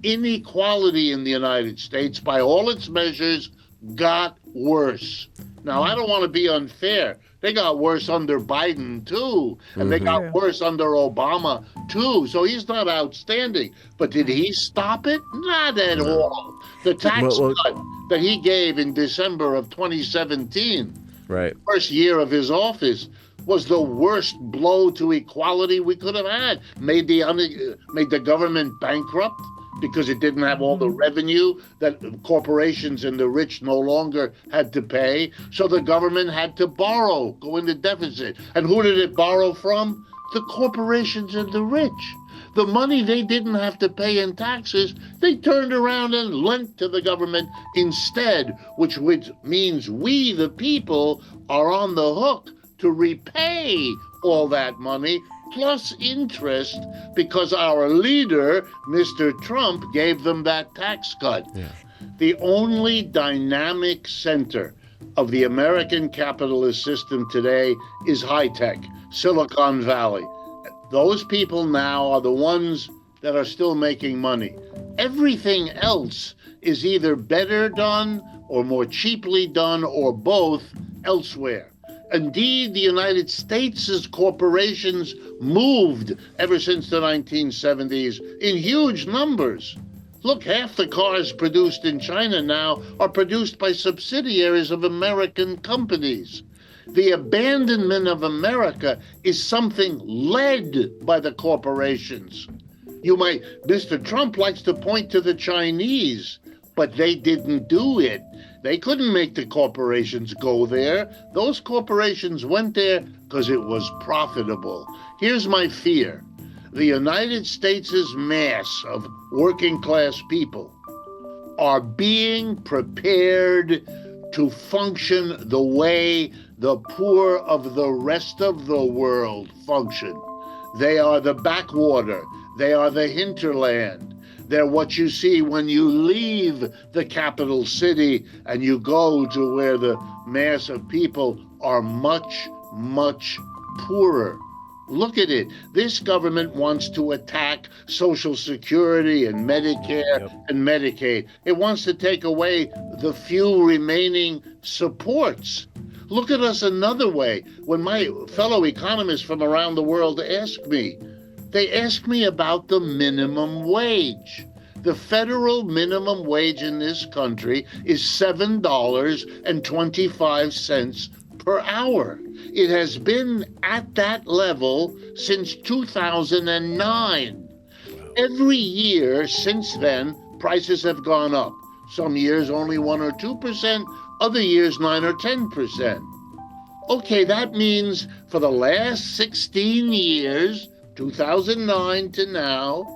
inequality in the United States, by all its measures, got worse. Now, I don't want to be unfair. They got worse under Biden, too. And they got worse under Obama, too. So he's not outstanding. But did he stop it? Not at all. The tax cut that he gave in December of 2017, first year of his office, was the worst blow to equality we could have had. Made the government bankrupt because it didn't have all the revenue that corporations and the rich no longer had to pay. So the government had to borrow, go into deficit. And who did it borrow from? The corporations and the rich. The money they didn't have to pay in taxes, they turned around and lent to the government instead, which means we, the people, are on the hook to repay all that money, plus interest, because our leader, Mr. Trump, gave them that tax cut. The only dynamic center of the American capitalist system today is high tech, Silicon Valley. Those people now are the ones that are still making money. Everything else is either better done or more cheaply done or both elsewhere. Indeed, the United States' corporations moved ever since the 1970s in huge numbers. Look, half the cars produced in China now are produced by subsidiaries of American companies. The abandonment of America is something led by the corporations. Mr. Trump likes to point to the Chinese, but they didn't do it. They couldn't make the corporations go there. Those corporations went there because it was profitable. Here's my fear. The United States' mass of working class people are being prepared to function the way the poor of the rest of the world function. They are the backwater. They are the hinterland. They're what you see when you leave the capital city and you go to where the mass of people are much, much poorer. Look at it. This government wants to attack Social Security and Medicare and Medicaid. It wants to take away the few remaining supports. Look at us another way. When my fellow economists from around the world ask me, they ask me about the minimum wage. The federal minimum wage in this country is $7.25 per hour. It has been at that level since 2009. Every year since then, prices have gone up. Some years only 1 or 2%, other years 9 or 10%. Okay, that means for the last 16 years, 2009 to now,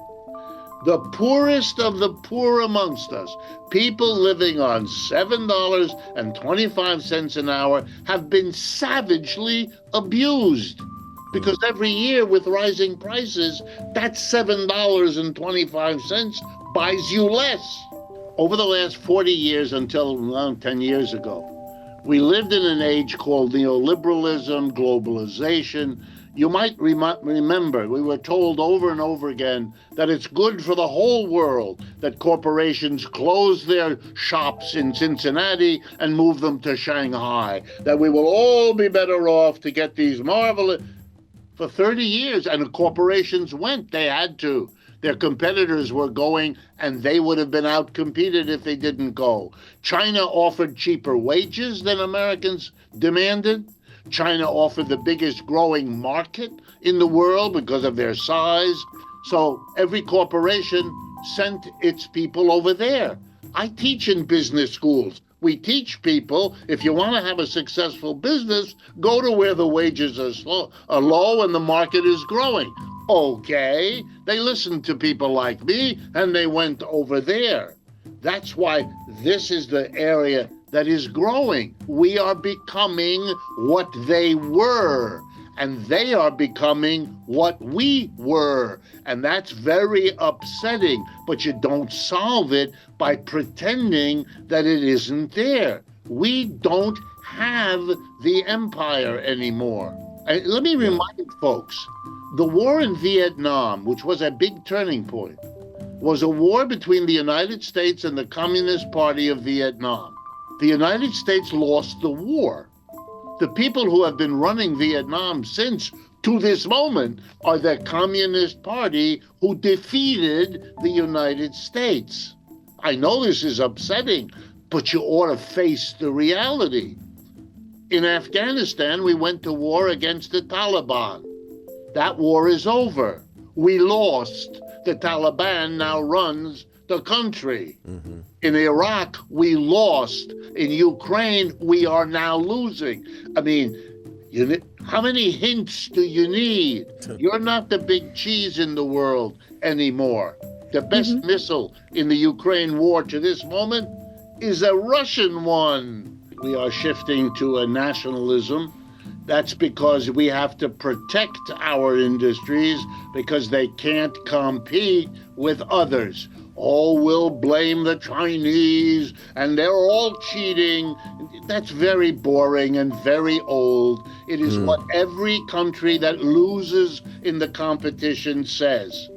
the poorest of the poor amongst us, people living on $7.25 an hour, have been savagely abused. Because every year with rising prices, that $7.25 buys you less. Over the last 40 years until around 10 years ago, we lived in an age called neoliberalism, globalization. You might remember, we were told over and over again that it's good for the whole world that corporations close their shops in Cincinnati and move them to Shanghai, that we will all be better off to get these marvelous... For 30 years, and the corporations went, they had to. Their competitors were going, and they would have been outcompeted if they didn't go. China offered cheaper wages than Americans demanded. China offered the biggest growing market in the world because of their size. So every corporation sent its people over there. I teach in business schools. We teach people, if you want to have a successful business, go to where the wages are low and the market is growing. Okay, they listened to people like me and they went over there. That's why this is the area that is growing. We are becoming what they were, and they are becoming what we were. And that's very upsetting, but you don't solve it by pretending that it isn't there. We don't have the empire anymore. And let me remind folks, the war in Vietnam, which was a big turning point, was a war between the United States and the Communist Party of Vietnam. The United States lost the war. The people who have been running Vietnam since to this moment are the Communist Party who defeated the United States. I know this is upsetting, but you ought to face the reality. In Afghanistan, we went to war against the Taliban. That war is over. We lost. The Taliban now runs the country. Mm-hmm. In Iraq, we lost. In Ukraine, we are now losing. I mean, how many hints do you need? You're not the big cheese in the world anymore. The best missile in the Ukraine war to this moment is a Russian one. We are shifting to a nationalism. That's because we have to protect our industries because they can't compete with others. Oh, we'll blame the Chinese and they're all cheating. That's very boring and very old. It is what every country that loses in the competition says.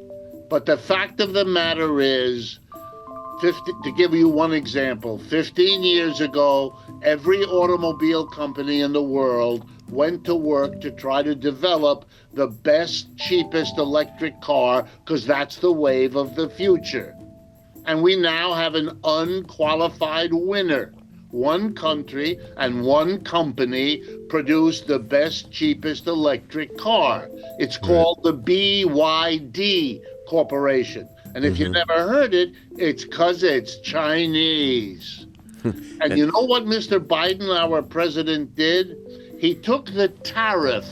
But the fact of the matter is, to give you one example, 15 years ago, every automobile company in the world went to work to try to develop the best, cheapest electric car because that's the wave of the future. And we now have an unqualified winner. One country and one company produced the best, cheapest electric car. It's called the BYD Corporation. And if you never heard it, it's because it's Chinese. And you know what Mr. Biden, our president, did? He took the tariff.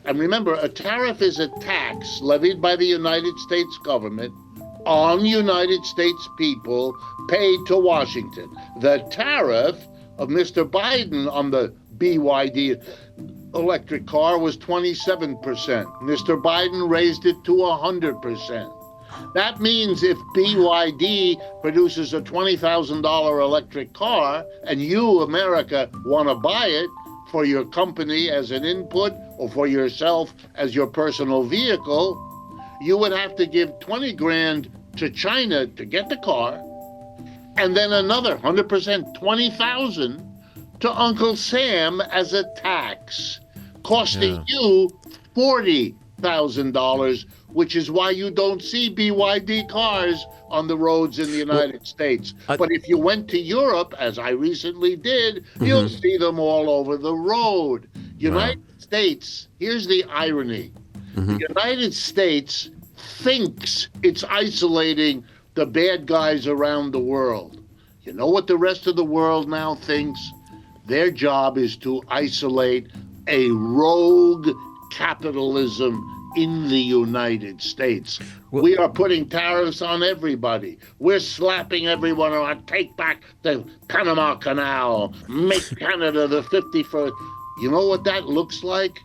And remember, a tariff is a tax levied by the United States government on United States people paid to Washington. The tariff of Mr. Biden on the BYD electric car was 27%. Mr. Biden raised it to 100%. That means if BYD produces a $20,000 electric car and you, America, want to buy it for your company as an input or for yourself as your personal vehicle, you would have to give 20 grand to China to get the car, and then another 100%, 20,000 to Uncle Sam as a tax, costing you $40,000, which is why you don't see BYD cars on the roads in the United States. But if you went to Europe, as I recently did, you'll see them all over the road. United States, here's the irony. The United States thinks it's isolating the bad guys around the world. You know what the rest of the world now thinks? Their job is to isolate a rogue capitalism in the United States. We are putting tariffs on everybody. We're slapping everyone on, take back the Panama Canal, make Canada the 51st. You know what that looks like?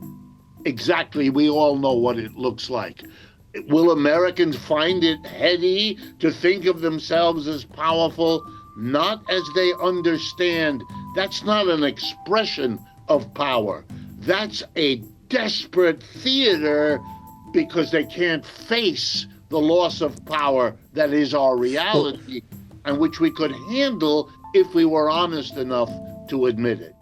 Exactly, we all know what it looks like. Will Americans find it heady to think of themselves as powerful? Not as they understand. That's not an expression of power. That's a desperate theater because they can't face the loss of power that is our reality and which we could handle if we were honest enough to admit it.